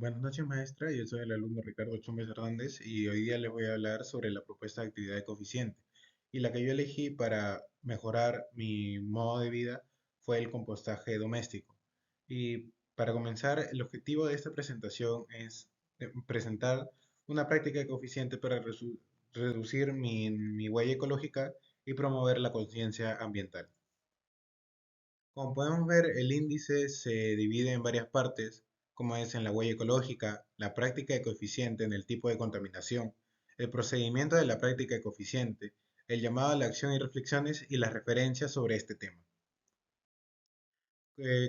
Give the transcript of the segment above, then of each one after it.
Buenas noches, maestra. Yo soy el alumno Ricardo Chumbe Hernández y hoy día les voy a hablar sobre la propuesta de actividad de coeficiente. Y la que yo elegí para mejorar mi modo de vida fue el compostaje doméstico. Y para comenzar, el objetivo de esta presentación es presentar una práctica de coeficiente para reducir mi huella ecológica y promover la conciencia ambiental. Como podemos ver, el índice se divide en varias partes, como es en la huella ecológica, la práctica de coeficiente en el tipo de contaminación, el procedimiento de la práctica de coeficiente, el llamado a la acción y reflexiones y las referencias sobre este tema.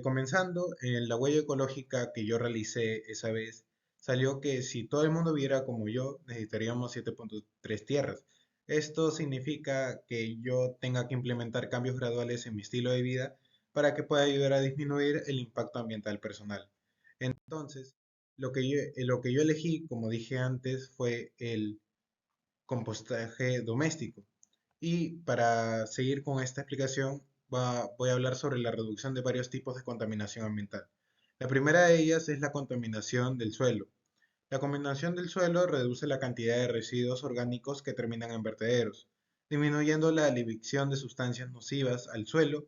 Comenzando, en la huella ecológica que yo realicé esa vez, salió que si todo el mundo viera como yo, necesitaríamos 7.3 tierras. Esto significa que yo tenga que implementar cambios graduales en mi estilo de vida para que pueda ayudar a disminuir el impacto ambiental personal. Entonces, lo que yo elegí, como dije antes, fue el compostaje doméstico. Y para seguir con esta explicación, voy a hablar sobre la reducción de varios tipos de contaminación ambiental. La primera de ellas es la contaminación del suelo. La contaminación del suelo reduce la cantidad de residuos orgánicos que terminan en vertederos, disminuyendo la liberación de sustancias nocivas al suelo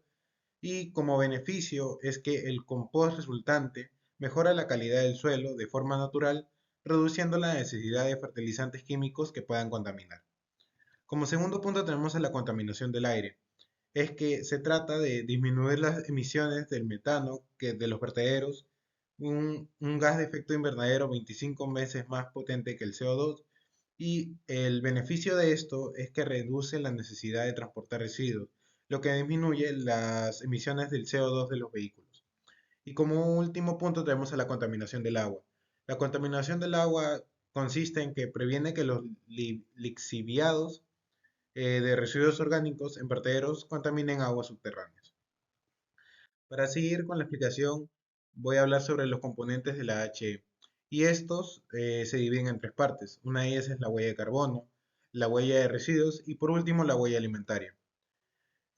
y como beneficio es que el compost resultante mejora la calidad del suelo de forma natural, reduciendo la necesidad de fertilizantes químicos que puedan contaminar. Como segundo punto tenemos a la contaminación del aire. Es que se trata de disminuir las emisiones del metano que de los vertederos, un gas de efecto invernadero 25 veces más potente que el CO2, y el beneficio de esto es que reduce la necesidad de transportar residuos, lo que disminuye las emisiones del CO2 de los vehículos. Y como último punto tenemos a la contaminación del agua. La contaminación del agua consiste en que previene que los lixiviados de residuos orgánicos en vertederos contaminen aguas subterráneas. Para seguir con la explicación, voy a hablar sobre los componentes de la HE. Y estos se dividen en tres partes. Una de ellas es la huella de carbono, la huella de residuos y por último la huella alimentaria.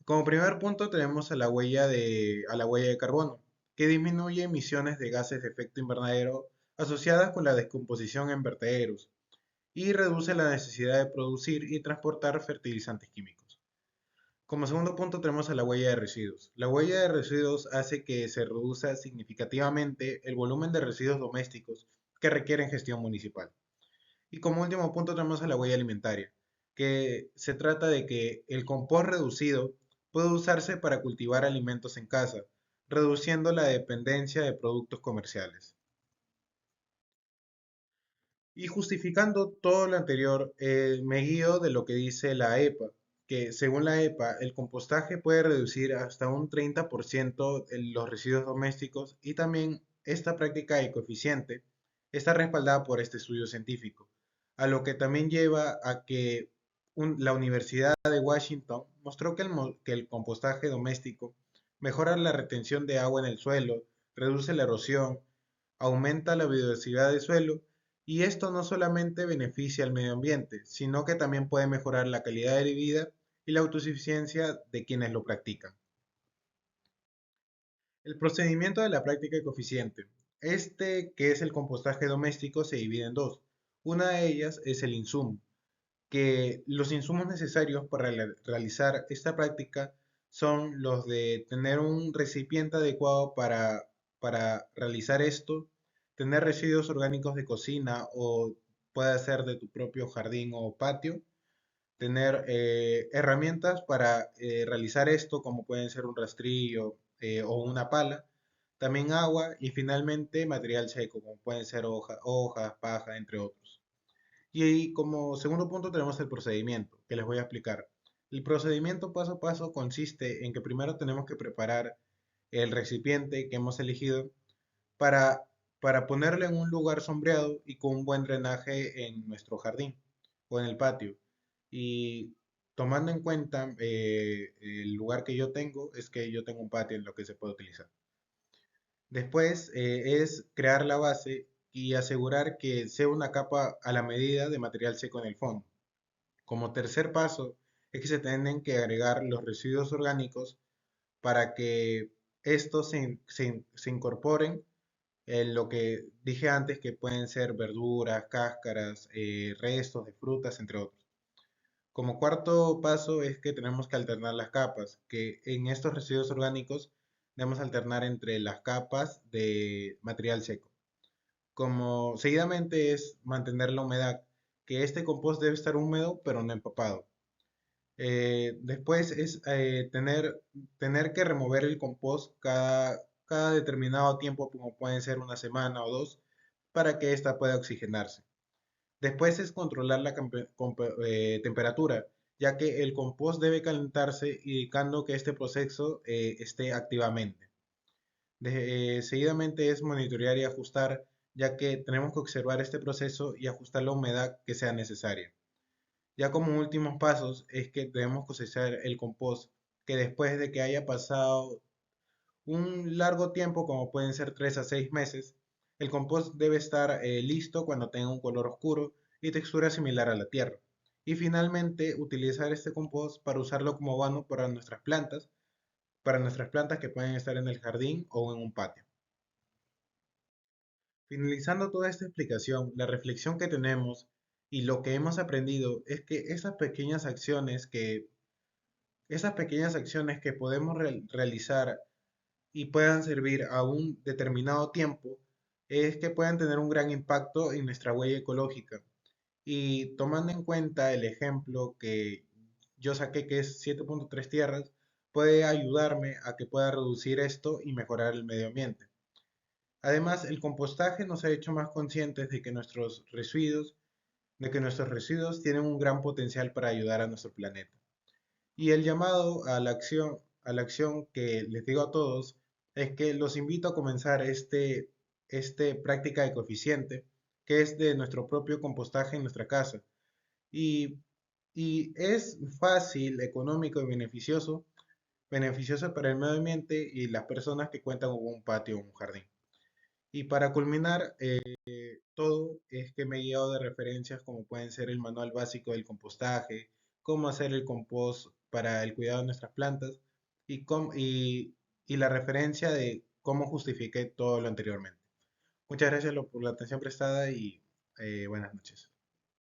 Como primer punto tenemos a la huella de carbono, que disminuye emisiones de gases de efecto invernadero asociadas con la descomposición en vertederos y reduce la necesidad de producir y transportar fertilizantes químicos. Como segundo punto tenemos a la huella de residuos. La huella de residuos hace que se reduzca significativamente el volumen de residuos domésticos que requieren gestión municipal. Y como último punto tenemos a la huella alimentaria, que se trata de que el compost reducido puede usarse para cultivar alimentos en casa, reduciendo la dependencia de productos comerciales. Y justificando todo lo anterior, me guío de lo que dice la EPA, que según la EPA, el compostaje puede reducir hasta un 30% los residuos domésticos y también esta práctica de coeficiente está respaldada por este estudio científico, a lo que también lleva a que la Universidad de Washington mostró que el compostaje doméstico mejora la retención de agua en el suelo, reduce la erosión, aumenta la biodiversidad del suelo y esto no solamente beneficia al medio ambiente, sino que también puede mejorar la calidad de vida y la autosuficiencia de quienes lo practican. El procedimiento de la práctica ecoeficiente. Este, que es el compostaje doméstico, se divide en dos. Una de ellas es el insumo, que los insumos necesarios para realizar esta práctica son los de tener un recipiente adecuado para realizar esto, tener residuos orgánicos de cocina o puede ser de tu propio jardín o patio, tener herramientas para realizar esto, como pueden ser un rastrillo o una pala, también agua y finalmente material seco, como pueden ser hojas, paja, entre otros. Y como segundo punto tenemos el procedimiento, que les voy a explicar. El procedimiento paso a paso consiste en que primero tenemos que preparar el recipiente que hemos elegido para, para ponerlo en un lugar sombreado y con un buen drenaje en nuestro jardín o en el patio. Y tomando en cuenta el lugar que yo tengo, es que yo tengo un patio en lo que se puede utilizar. Después es crear la base y asegurar que sea una capa a la medida de material seco en el fondo. Como tercer paso es que se tienen que agregar los residuos orgánicos para que estos se incorporen lo que dije antes que pueden ser verduras, cáscaras, restos de frutas, entre otros. Como cuarto paso es que tenemos que alternar las capas, que en estos residuos orgánicos debemos alternar entre las capas de material seco. Como seguidamente es mantener la humedad, que este compost debe estar húmedo pero no empapado. Después es tener que remover el compost cada determinado tiempo, como pueden ser una semana o dos, para que ésta pueda oxigenarse. Después es controlar la temperatura, ya que el compost debe calentarse, indicando que este proceso esté activamente. Seguidamente es monitorear y ajustar, ya que tenemos que observar este proceso y ajustar la humedad que sea necesaria. Ya como últimos pasos es que debemos cosechar el compost, que después de que haya pasado un largo tiempo, como pueden ser 3 a 6 meses, el compost debe estar listo cuando tenga un color oscuro y textura similar a la tierra. Y finalmente, utilizar este compost para usarlo como abono para nuestras plantas que pueden estar en el jardín o en un patio. Finalizando toda esta explicación, la reflexión que tenemos y lo que hemos aprendido es que esas pequeñas acciones que podemos realizar y puedan servir a un determinado tiempo, es que puedan tener un gran impacto en nuestra huella ecológica. Y tomando en cuenta el ejemplo que yo saqué, que es 7.3 tierras, puede ayudarme a que pueda reducir esto y mejorar el medio ambiente. Además, el compostaje nos ha hecho más conscientes de que nuestros residuos tienen un gran potencial para ayudar a nuestro planeta. Y el llamado a la acción que les digo a todos es que los invito a comenzar este práctica de coeficiente, que es de nuestro propio compostaje en nuestra casa. Y, y es fácil, económico y beneficioso para el medio ambiente y las personas que cuentan con un patio o un jardín. Y para culminar, todo es que me he guiado de referencias como pueden ser el manual básico del compostaje, cómo hacer el compost para el cuidado de nuestras plantas y la referencia de cómo justifiqué todo lo anteriormente. Muchas gracias por la atención prestada y buenas noches.